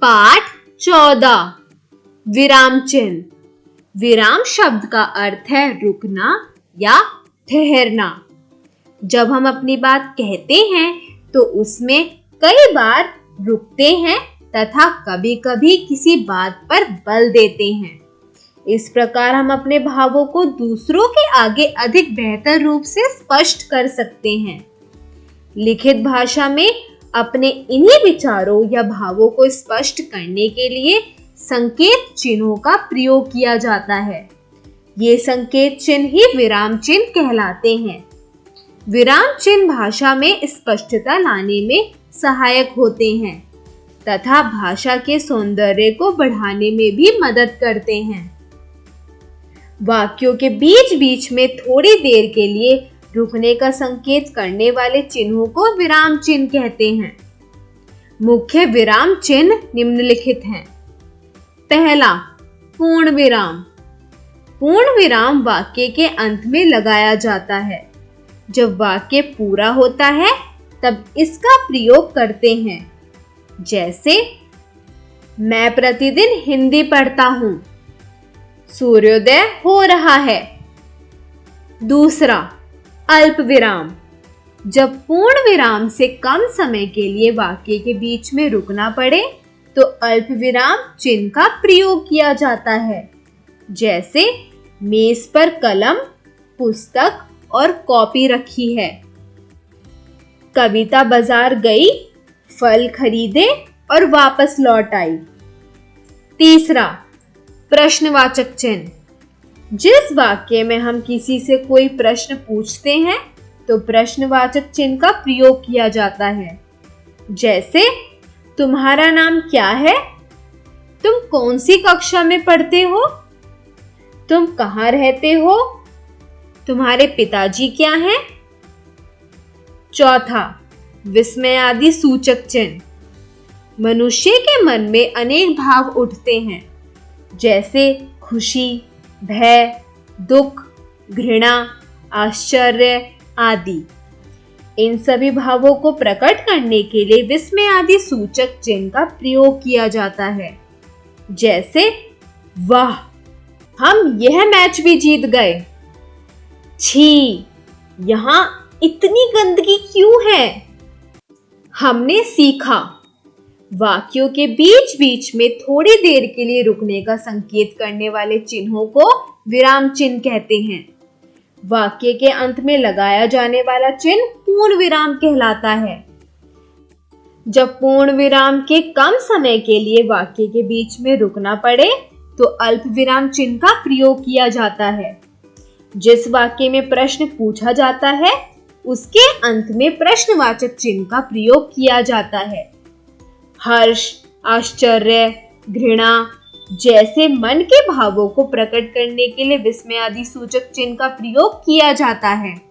पाठ 14 विराम चिन्ह। विराम शब्द का अर्थ है रुकना या ठहरना। जब हम अपनी बात कहते हैं तो उसमें कई बार रुकते हैं तथा कभी-कभी किसी बात पर बल देते हैं। इस प्रकार हम अपने भावों को दूसरों के आगे अधिक बेहतर रूप से स्पष्ट कर सकते हैं। लिखित भाषा में अपने इन्हीं विचारों या भावों को स्पष्ट करने के लिए संकेत चिन्हों का प्रयोग किया जाता है। ये संकेत चिन्ह ही विराम चिन्ह कहलाते हैं। विराम चिन्ह भाषा में स्पष्टता लाने में सहायक होते हैं तथा भाषा के सौंदर्य को बढ़ाने में भी मदद करते हैं। वाक्यों के बीच-बीच में थोड़ी देर के लिए रुकने का संकेत करने वाले चिन्हों को विराम चिन्ह कहते हैं। मुख्य विराम चिन्ह निम्नलिखित हैं। पहला, पूर्ण विराम। पूर्ण विराम वाक्य के अंत में लगाया जाता है। जब वाक्य पूरा होता है तब इसका प्रयोग करते हैं। जैसे, मैं प्रतिदिन हिंदी पढ़ता हूं। सूर्योदय हो रहा है। दूसरा, अल्प विराम। जब पूर्ण विराम से कम समय के लिए वाक्य के बीच में रुकना पड़े तो अल्प विराम चिन्ह का प्रयोग किया जाता है। जैसे, मेज पर कलम, पुस्तक और कॉपी रखी है। कविता बाजार गई, फल खरीदे और वापस लौट आई। तीसरा, प्रश्नवाचक चिन्ह। जिस वाक्य में हम किसी से कोई प्रश्न पूछते हैं तो प्रश्नवाचक चिन्ह का प्रयोग किया जाता है। जैसे, तुम्हारा नाम क्या है? तुम कौन सी कक्षा में पढ़ते हो? तुम कहाँ रहते हो? तुम्हारे पिताजी क्या हैं? चौथा, विस्मयादि सूचक चिन्ह। मनुष्य के मन में अनेक भाव उठते हैं, जैसे खुशी, भय, दुख, घृणा, आश्चर्य आदि। इन सभी भावों को प्रकट करने के लिए विस्मयादि सूचक चिन्ह का प्रयोग किया जाता है। जैसे, वाह, हम यह मैच भी जीत गए। छी, यहां इतनी गंदगी क्यों है? हमने सीखा। वाक्यों के बीच-बीच में थोड़ी देर के लिए रुकने का संकेत करने वाले चिन्हों को विराम चिन्ह कहते हैं। वाक्य के अंत में लगाया जाने वाला चिन्ह पूर्ण विराम कहलाता है। जब पूर्ण विराम के कम समय के लिए वाक्य के बीच में रुकना पड़े तो अल्प विराम चिन्ह का प्रयोग किया जाता है। जिस वाक्य में प्रश्न पूछा जाता है उसके अंत में प्रश्नवाचक चिन्ह का प्रयोग किया जाता है। हर्ष, आश्चर्य, घृणा जैसे मन के भावों को प्रकट करने के लिए विस्मयादि सूचक चिन्ह का प्रयोग किया जाता है।